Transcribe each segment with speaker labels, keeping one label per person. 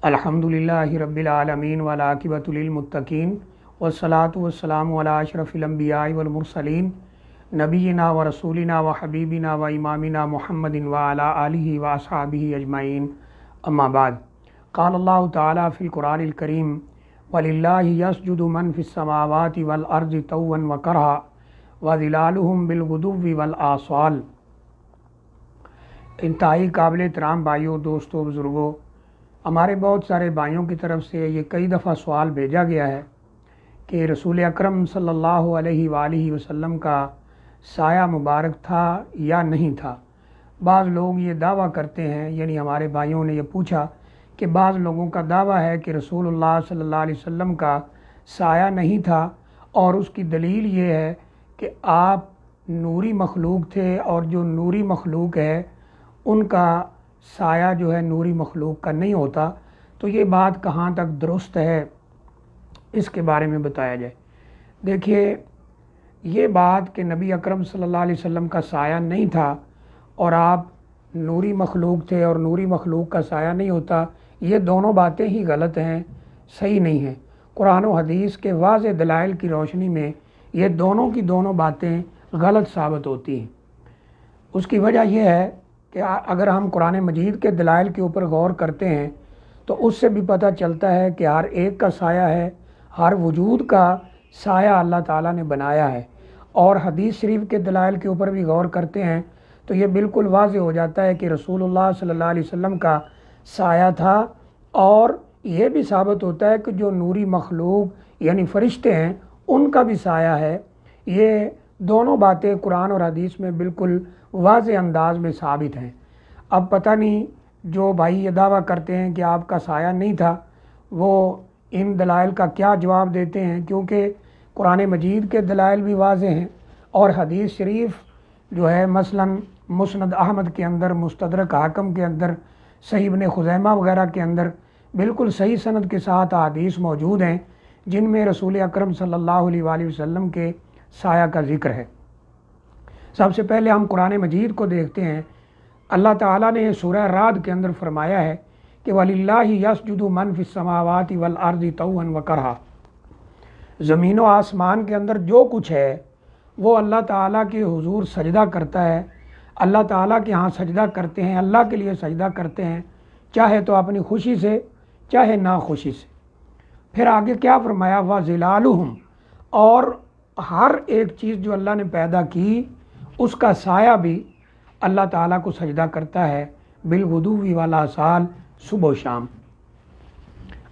Speaker 1: الحمدللہ رب العالمین والعاقبۃ للمتقین والصلاۃ والسلام علی اشرف الانبیاء والمرسلین نبینا و رسولنا و حبیبنا و امامنا محمد وعلی آلہ و اصحابہ اجمعین اما بعد قال اللہ تعالی فی القرآن الکریم وللہ یسجد من فی السماوات والارض طوعا وکرہا وظلالہم بالغدو والآصال۔ انتہائی قابل احترام بھائیوں، دوستوں، بزرگوں، ہمارے بہت سارے بھائیوں کی طرف سے یہ کئی دفعہ سوال بھیجا گیا ہے کہ رسول اکرم صلی اللہ علیہ وآلہ وسلم کا سایہ مبارک تھا یا نہیں تھا۔ بعض لوگ یہ دعویٰ کرتے ہیں، یعنی ہمارے بھائیوں نے یہ پوچھا کہ بعض لوگوں کا دعویٰ ہے کہ رسول اللہ صلی اللہ علیہ وسلم کا سایہ نہیں تھا، اور اس کی دلیل یہ ہے کہ آپ نوری مخلوق تھے، اور جو نوری مخلوق ہے ان کا سایہ جو ہے نوری مخلوق کا نہیں ہوتا۔ تو یہ بات کہاں تک درست ہے، اس کے بارے میں بتایا جائے۔ دیکھیے، یہ بات کہ نبی اکرم صلی اللہ علیہ وسلم کا سایہ نہیں تھا اور آپ نوری مخلوق تھے اور نوری مخلوق کا سایہ نہیں ہوتا، یہ دونوں باتیں ہی غلط ہیں، صحیح نہیں ہیں۔ قرآن و حدیث کے واضح دلائل کی روشنی میں یہ دونوں کی دونوں باتیں غلط ثابت ہوتی ہیں۔ اس کی وجہ یہ ہے کہ اگر ہم قرآن مجید کے دلائل کے اوپر غور کرتے ہیں تو اس سے بھی پتہ چلتا ہے کہ ہر ایک کا سایہ ہے، ہر وجود کا سایہ اللہ تعالیٰ نے بنایا ہے، اور حدیث شریف کے دلائل کے اوپر بھی غور کرتے ہیں تو یہ بالکل واضح ہو جاتا ہے کہ رسول اللہ صلی اللہ علیہ وسلم کا سایہ تھا، اور یہ بھی ثابت ہوتا ہے کہ جو نوری مخلوق یعنی فرشتے ہیں ان کا بھی سایہ ہے۔ یہ دونوں باتیں قرآن اور حدیث میں بالکل واضح انداز میں ثابت ہیں۔ اب پتہ نہیں جو بھائی یہ دعویٰ کرتے ہیں کہ آپ کا سایہ نہیں تھا، وہ ان دلائل کا کیا جواب دیتے ہیں، کیونکہ قرآن مجید کے دلائل بھی واضح ہیں، اور حدیث شریف جو ہے مثلا مسند احمد کے اندر، مستدرک حاکم کے اندر، صحیح ابن خزیمہ وغیرہ کے اندر بالکل صحیح سند کے ساتھ احادیث موجود ہیں جن میں رسول اکرم صلی اللہ علیہ وآلہ وسلم کے سایہ کا ذکر ہے۔ سب سے پہلے ہم قرآن مجید کو دیکھتے ہیں۔ اللہ تعالیٰ نے سورہ رعد کے اندر فرمایا ہے کہ وَلِلَّهِ يَسْجُدُ مَن فِي السَّمَاوَاتِ وَالْأَرْضِ طَوْعًا وَكَرْهًا۔ زمین و آسمان کے اندر جو کچھ ہے وہ اللہ تعالیٰ کے حضور سجدہ کرتا ہے، اللہ تعالیٰ کے ہاں سجدہ کرتے ہیں، اللہ کے لیے سجدہ کرتے ہیں، چاہے تو اپنی خوشی سے چاہے ناخوشی سے۔ پھر آگے کیا فرمایا، وَظِلَالُهُمْ، اور ہر ایک چیز جو اللہ نے پیدا کی اس کا سایہ بھی اللہ تعالیٰ کو سجدہ کرتا ہے، بالغدو والآصال، صبح و شام۔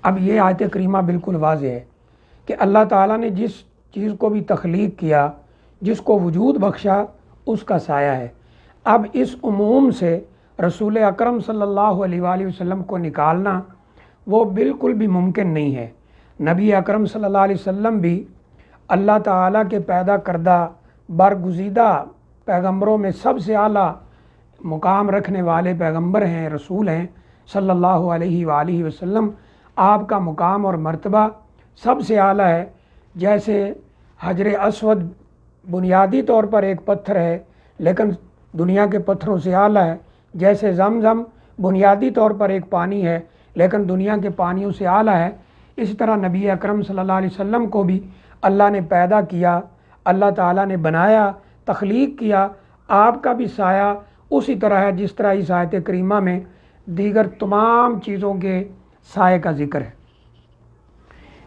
Speaker 1: اب یہ آیت کریمہ بالکل واضح ہے کہ اللہ تعالیٰ نے جس چیز کو بھی تخلیق کیا، جس کو وجود بخشا، اس کا سایہ ہے۔ اب اس عموم سے رسول اکرم صلی اللہ علیہ وآلہ وسلم کو نکالنا وہ بالکل بھی ممکن نہیں ہے۔ نبی اکرم صلی اللہ علیہ وسلم بھی اللہ تعالیٰ کے پیدا کردہ برگزیدہ پیغمبروں میں سب سے اعلیٰ مقام رکھنے والے پیغمبر ہیں، رسول ہیں صلی اللہ علیہ وآلہ وسلم۔ آپ کا مقام اور مرتبہ سب سے اعلیٰ ہے۔ جیسے حجر اسود بنیادی طور پر ایک پتھر ہے لیکن دنیا کے پتھروں سے اعلیٰ ہے، جیسے زمزم بنیادی طور پر ایک پانی ہے لیکن دنیا کے پانیوں سے اعلیٰ ہے، اسی طرح نبی اکرم صلی اللہ علیہ وسلم کو بھی اللہ نے پیدا کیا، اللہ تعالیٰ نے بنایا، تخلیق کیا۔ آپ کا بھی سایہ اسی طرح ہے جس طرح اس آیت کریمہ میں دیگر تمام چیزوں کے سائے کا ذکر ہے۔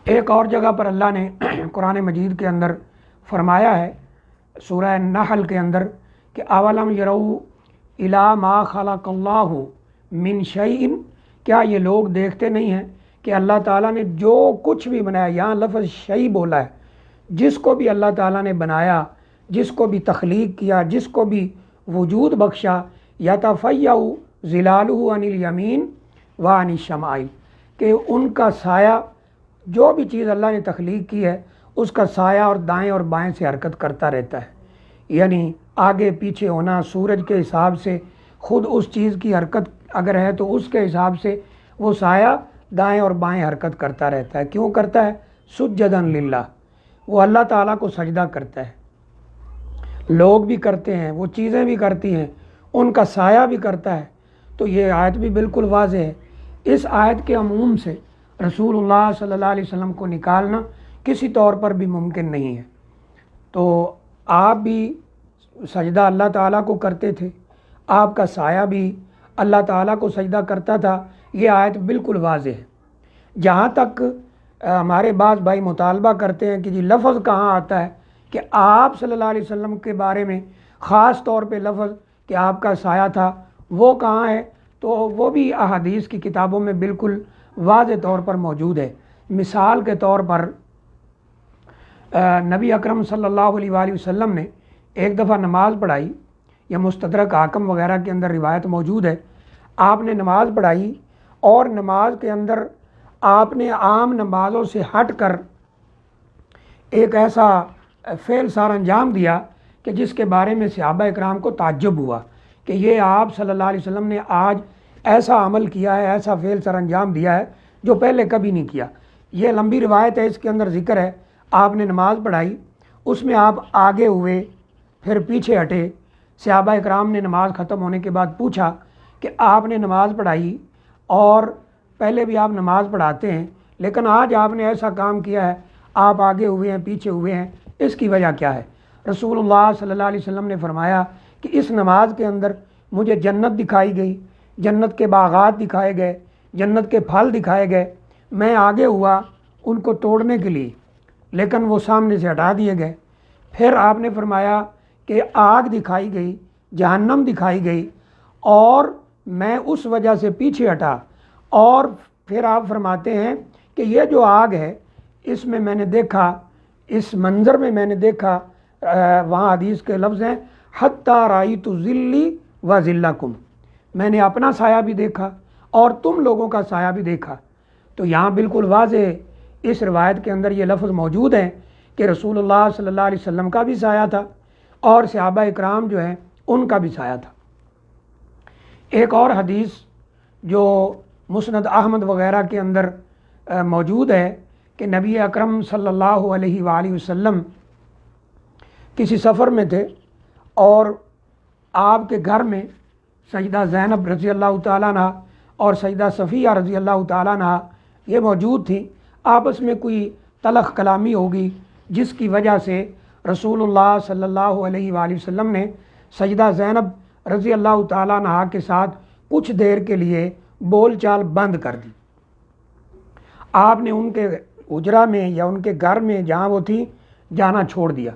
Speaker 1: ایک اور جگہ پر اللہ نے قرآن مجید کے اندر فرمایا ہے، سورہ نحل کے اندر، کہ اولم یروا الی ما خلق اللہ من شیء، کیا یہ لوگ دیکھتے نہیں ہیں کہ اللہ تعالیٰ نے جو کچھ بھی بنایا، یہاں لفظ شیء بولا ہے، جس کو بھی اللہ تعالیٰ نے بنایا، جس کو بھی تخلیق کیا، جس کو بھی وجود بخشا، یتفیع ظلالہ عن الیمین وعن الشمائل، کہ ان کا سایہ، جو بھی چیز اللہ نے تخلیق کی ہے اس کا سایہ اور دائیں اور بائیں سے حرکت کرتا رہتا ہے، یعنی آگے پیچھے ہونا، سورج کے حساب سے خود اس چیز کی حرکت اگر ہے تو اس کے حساب سے وہ سایہ دائیں اور بائیں حرکت کرتا رہتا ہے۔ کیوں کرتا ہے؟ سجدن للہ، وہ اللہ تعالیٰ کو سجدہ کرتا ہے۔ لوگ بھی کرتے ہیں، وہ چیزیں بھی کرتی ہیں، ان کا سایہ بھی کرتا ہے۔ تو یہ آیت بھی بالکل واضح ہے۔ اس آیت کے عموم سے رسول اللہ صلی اللہ علیہ وسلم کو نکالنا کسی طور پر بھی ممکن نہیں ہے۔ تو آپ بھی سجدہ اللہ تعالیٰ کو کرتے تھے، آپ کا سایہ بھی اللہ تعالیٰ کو سجدہ کرتا تھا، یہ آیت بالکل واضح ہے۔ جہاں تک ہمارے بعض بھائی مطالبہ کرتے ہیں کہ جی لفظ کہاں آتا ہے کہ آپ صلی اللہ علیہ وسلم کے بارے میں خاص طور پہ لفظ کہ آپ کا سایہ تھا، وہ کہاں ہے؟ تو وہ بھی احادیث کی کتابوں میں بالکل واضح طور پر موجود ہے۔ مثال کے طور پر نبی اکرم صلی اللہ علیہ وآلہ وسلم نے ایک دفعہ نماز پڑھائی، یا مستدرک حاکم وغیرہ کے اندر روایت موجود ہے، آپ نے نماز پڑھائی اور نماز کے اندر آپ نے عام نمازوں سے ہٹ کر ایک ایسا فعل سار انجام دیا کہ جس کے بارے میں صحابہ اکرام کو تعجب ہوا کہ یہ آپ صلی اللہ علیہ وسلم نے آج ایسا عمل کیا ہے، ایسا فعل سر انجام دیا ہے جو پہلے کبھی نہیں کیا۔ یہ لمبی روایت ہے، اس کے اندر ذکر ہے آپ نے نماز پڑھائی، اس میں آپ آگے ہوئے پھر پیچھے ہٹے۔ صحابہ اکرام نے نماز ختم ہونے کے بعد پوچھا کہ آپ نے نماز پڑھائی اور پہلے بھی آپ نماز پڑھاتے ہیں، لیکن آج آپ نے ایسا کام کیا ہے، آپ آگے ہوئے ہیں پیچھے ہوئے ہیں، اس کی وجہ کیا ہے؟ رسول اللہ صلی اللہ علیہ وسلم نے فرمایا کہ اس نماز کے اندر مجھے جنت دکھائی گئی، جنت کے باغات دکھائے گئے، جنت کے پھل دکھائے گئے، میں آگے ہوا ان کو توڑنے کے لیے، لیکن وہ سامنے سے ہٹا دیے گئے۔ پھر آپ نے فرمایا کہ آگ دکھائی گئی، جہنم دکھائی گئی، اور میں اس وجہ سے پیچھے ہٹا، اور پھر آپ فرماتے ہیں کہ یہ جو آگ ہے اس میں میں نے دیکھا، اس منظر میں میں نے دیکھا، وہاں حدیث کے لفظ ہیں حتی رأیت ذلی و ذلکم، میں نے اپنا سایہ بھی دیکھا اور تم لوگوں کا سایہ بھی دیکھا۔ تو یہاں بالکل واضح اس روایت کے اندر یہ لفظ موجود ہیں کہ رسول اللہ صلی اللہ علیہ وسلم کا بھی سایہ تھا اور صحابہ اکرام جو ہیں ان کا بھی سایہ تھا۔ ایک اور حدیث جو مسند احمد وغیرہ کے اندر موجود ہے کہ نبی اکرم صلی اللہ علیہ وآلہ وسلم کسی سفر میں تھے اور آپ کے گھر میں سیدہ زینب رضی اللہ تعالیٰ عنہ اور سیدہ صفیہ رضی اللہ تعالیٰ عنہ یہ موجود تھیں۔ آپس میں کوئی تلخ کلامی ہوگی جس کی وجہ سے رسول اللہ صلی اللہ علیہ وآلہ وسلم نے سیدہ زینب رضی اللہ تعالیٰ عنہ کے ساتھ کچھ دیر کے لیے بول چال بند کر دی۔ آپ نے ان کے حجرہ میں یا ان کے گھر میں جہاں وہ تھی جانا چھوڑ دیا۔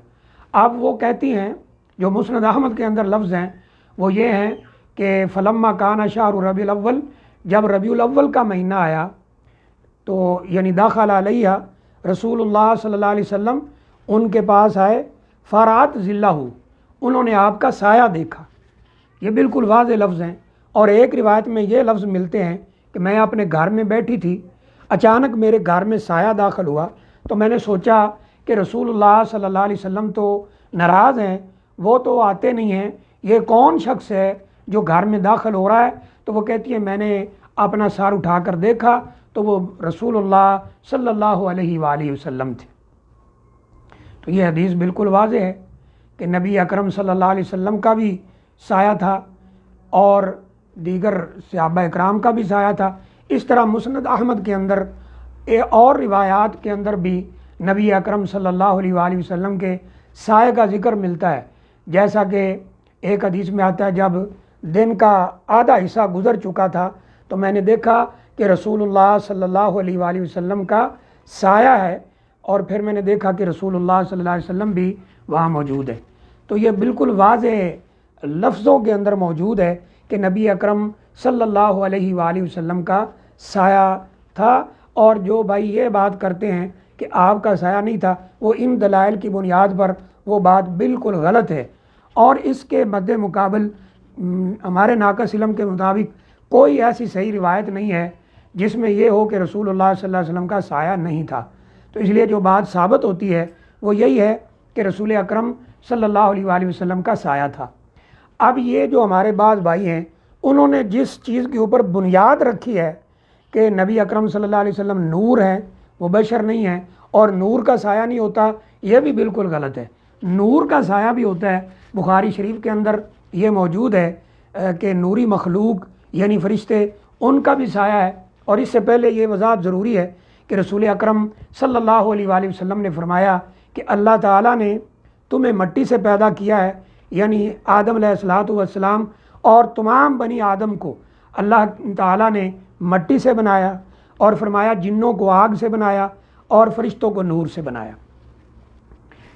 Speaker 1: اب وہ کہتی ہیں، جو مسند احمد کے اندر لفظ ہیں وہ یہ ہیں کہ فلما کان شہر ربیع الاول، جب ربیع الاول کا مہینہ آیا تو یعنی داخل علیہ رسول اللہ صلی اللہ علیہ وسلم ان کے پاس آئے، فرات ذلہ، انہوں نے آپ کا سایہ دیکھا۔ یہ بالکل واضح لفظ ہیں۔ اور ایک روایت میں یہ لفظ ملتے ہیں کہ میں اپنے گھر میں بیٹھی تھی، اچانک میرے گھر میں سایہ داخل ہوا تو میں نے سوچا کہ رسول اللہ صلی اللہ علیہ وسلم تو ناراض ہیں، وہ تو آتے نہیں ہیں، یہ کون شخص ہے جو گھر میں داخل ہو رہا ہے؟ تو وہ کہتی ہے میں نے اپنا سر اٹھا کر دیکھا تو وہ رسول اللہ صلی اللہ علیہ وآلہ وسلم تھے۔ تو یہ حدیث بالکل واضح ہے کہ نبی اکرم صلی اللہ علیہ وسلم کا بھی سایہ تھا اور دیگر صحابہ اکرام کا بھی سایہ تھا۔ اس طرح مسند احمد کے اندر اور روایات کے اندر بھی نبی اکرم صلی اللہ علیہ وآلہ وسلم کے سائے کا ذکر ملتا ہے، جیسا کہ ایک حدیث میں آتا ہے جب دن کا آدھا حصہ گزر چکا تھا تو میں نے دیکھا کہ رسول اللہ صلی اللہ علیہ وآلہ وسلم کا سایہ ہے، اور پھر میں نے دیکھا کہ رسول اللہ صلی اللہ علیہ وسلم بھی وہاں موجود ہے۔ تو یہ بالکل واضح لفظوں کے اندر موجود ہے کہ نبی اکرم صلی اللہ علیہ وآلہ وسلم کا سایہ تھا، اور جو بھائی یہ بات کرتے ہیں کہ آپ کا سایہ نہیں تھا، وہ ان دلائل کی بنیاد پر وہ بات بالکل غلط ہے۔ اور اس کے مد مقابل ہمارے ناقص علم کے مطابق کوئی ایسی صحیح روایت نہیں ہے جس میں یہ ہو کہ رسول اللہ صلی اللہ علیہ وسلم کا سایہ نہیں تھا۔ تو اس لیے جو بات ثابت ہوتی ہے وہ یہی ہے کہ رسول اکرم صلی اللہ علیہ وآلہ وسلم کا سایہ تھا۔ اب یہ جو ہمارے بعض بھائی ہیں انہوں نے جس چیز کے اوپر بنیاد رکھی ہے کہ نبی اکرم صلی اللہ علیہ وسلم نور ہیں، وہ بشر نہیں ہیں، اور نور کا سایہ نہیں ہوتا، یہ بھی بالکل غلط ہے۔ نور کا سایہ بھی ہوتا ہے۔ بخاری شریف کے اندر یہ موجود ہے کہ نوری مخلوق یعنی فرشتے ان کا بھی سایہ ہے اور اس سے پہلے یہ وضاحت ضروری ہے کہ رسول اکرم صلی اللہ علیہ وآلہ وسلم نے فرمایا کہ اللہ تعالیٰ نے تمہیں مٹی سے پیدا کیا ہے، یعنی آدم علیہ الصلوۃ والسلام اور تمام بنی آدم کو اللہ تعالیٰ نے مٹی سے بنایا، اور فرمایا جنوں کو آگ سے بنایا اور فرشتوں کو نور سے بنایا۔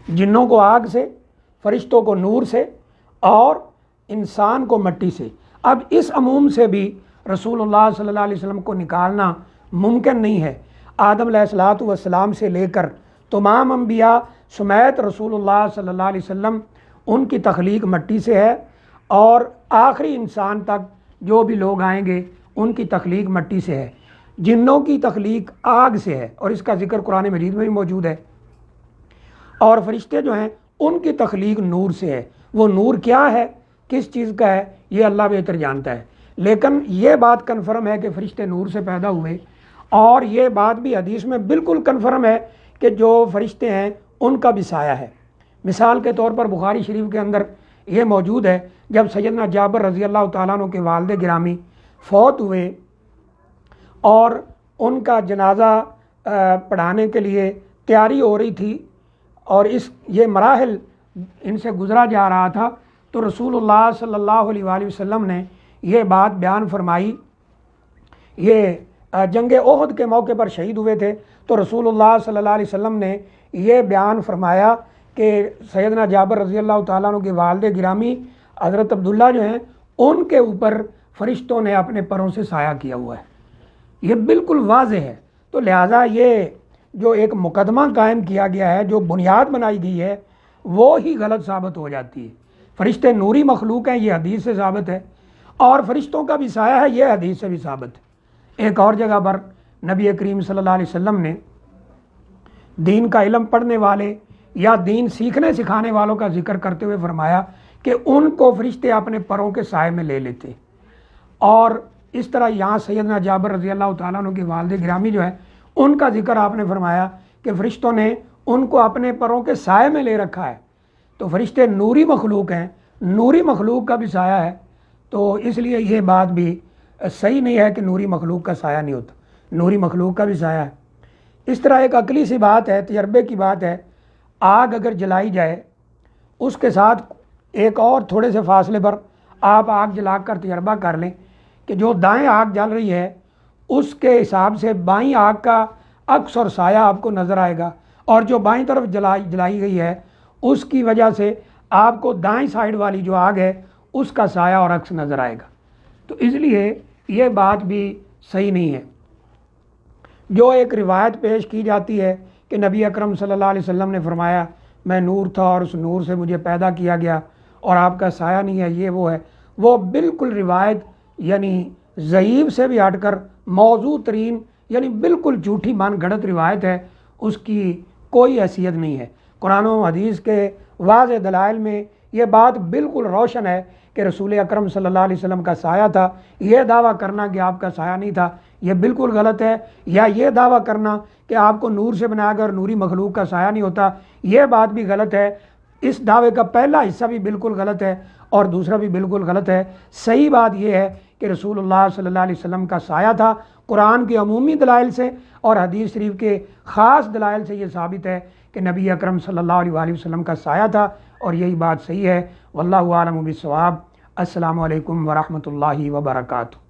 Speaker 1: جنوں کو آگ سے، فرشتوں کو نور سے، اور انسان کو مٹی سے۔ اب اس عموم سے بھی رسول اللہ صلی اللہ علیہ وسلم کو نکالنا ممکن نہیں ہے۔ آدم علیہ الصلوۃ والسلام سے لے کر تمام انبیاء سمیت رسول اللہ صلی اللہ علیہ وسلم، ان کی تخلیق مٹی سے ہے، اور آخری انسان تک جو بھی لوگ آئیں گے ان کی تخلیق مٹی سے ہے۔ جنوں کی تخلیق آگ سے ہے، اور اس کا ذکر قرآن مجید میں بھی موجود ہے، اور فرشتے جو ہیں ان کی تخلیق نور سے ہے۔ وہ نور کیا ہے، کس چیز کا ہے، یہ اللہ بہتر جانتا ہے، لیکن یہ بات کنفرم ہے کہ فرشتے نور سے پیدا ہوئے، اور یہ بات بھی حدیث میں بالکل کنفرم ہے کہ جو فرشتے ہیں ان کا بھی سایہ ہے۔ مثال کے طور پر بخاری شریف کے اندر یہ موجود ہے، جب سیدنا جابر رضی اللہ تعالیٰ عنہ کے والد گرامی فوت ہوئے اور ان کا جنازہ پڑھانے کے لیے تیاری ہو رہی تھی، اور یہ مراحل ان سے گزرا جا رہا تھا، تو رسول اللہ صلی اللہ علیہ وآلہ وسلم نے یہ بات بیان فرمائی۔ یہ جنگ احد کے موقع پر شہید ہوئے تھے، تو رسول اللہ صلی اللہ علیہ وسلم نے یہ بیان فرمایا کہ سیدنا جابر رضی اللہ تعالیٰ عنہ کے والد گرامی حضرت عبداللہ جو ہیں ان کے اوپر فرشتوں نے اپنے پروں سے سایہ کیا ہوا ہے۔ یہ بالکل واضح ہے، تو لہٰذا یہ جو ایک مقدمہ قائم کیا گیا ہے، جو بنیاد بنائی گئی ہے، وہ ہی غلط ثابت ہو جاتی ہے۔ فرشتے نوری مخلوق ہیں، یہ حدیث سے ثابت ہے، اور فرشتوں کا بھی سایہ ہے، یہ حدیث سے بھی ثابت ہے۔ ایک اور جگہ پر نبی کریم صلی اللہ علیہ وسلم نے دین کا علم پڑھنے والے یا دین سیکھنے سکھانے والوں کا ذکر کرتے ہوئے فرمایا کہ ان کو فرشتے اپنے پروں کے سائے میں لے لیتے، اور اس طرح یہاں سیدنا جابر رضی اللہ تعالیٰ عنہ کے والد گرامی جو ہے ان کا ذکر آپ نے فرمایا کہ فرشتوں نے ان کو اپنے پروں کے سائے میں لے رکھا ہے۔ تو فرشتے نوری مخلوق ہیں، نوری مخلوق کا بھی سایہ ہے، تو اس لیے یہ بات بھی صحیح نہیں ہے کہ نوری مخلوق کا سایہ نہیں ہوتا، نوری مخلوق کا بھی سایہ ہے۔ اس طرح ایک عقلی سی بات ہے، تجربے کی بات ہے، آگ اگر جلائی جائے، اس کے ساتھ ایک اور تھوڑے سے فاصلے پر آپ آگ جلا کر تجربہ کر لیں کہ جو دائیں آگ جل رہی ہے اس کے حساب سے بائیں آگ کا عکس اور سایہ آپ کو نظر آئے گا، اور جو بائیں طرف جلائی گئی ہے اس کی وجہ سے آپ کو دائیں سائیڈ والی جو آگ ہے اس کا سایہ اور عکس نظر آئے گا۔ تو اس لیے یہ بات بھی صحیح نہیں ہے۔ جو ایک روایت پیش کی جاتی ہے کہ نبی اکرم صلی اللہ علیہ وسلم نے فرمایا میں نور تھا اور اس نور سے مجھے پیدا کیا گیا اور آپ کا سایہ نہیں ہے، یہ وہ ہے، وہ بالکل روایت یعنی ضعیف سے بھی ہٹ کر موضوع ترین یعنی بالکل جھوٹی من گھڑت روایت ہے، اس کی کوئی حیثیت نہیں ہے۔ قرآن و حدیث کے واضح دلائل میں یہ بات بالکل روشن ہے کہ رسول اکرم صلی اللہ علیہ وسلم کا سایہ تھا۔ یہ دعویٰ کرنا کہ آپ کا سایہ نہیں تھا یہ بالکل غلط ہے، یا یہ دعویٰ کرنا کہ آپ کو نور سے بنایا گیا اور نوری مخلوق کا سایہ نہیں ہوتا، یہ بات بھی غلط ہے۔ اس دعوے کا پہلا حصہ بھی بالکل غلط ہے اور دوسرا بھی بالکل غلط ہے۔ صحیح بات یہ ہے کہ رسول اللہ صلی اللہ علیہ وسلم کا سایہ تھا، قرآن کے عمومی دلائل سے اور حدیث شریف کے خاص دلائل سے یہ ثابت ہے کہ نبی اکرم صلی اللہ علیہ وآلہ وسلم کا سایہ تھا، اور یہی بات صحیح ہے۔ واللہ اعلم بالصواب۔ السلام علیکم ورحمۃ اللہ وبرکاتہ۔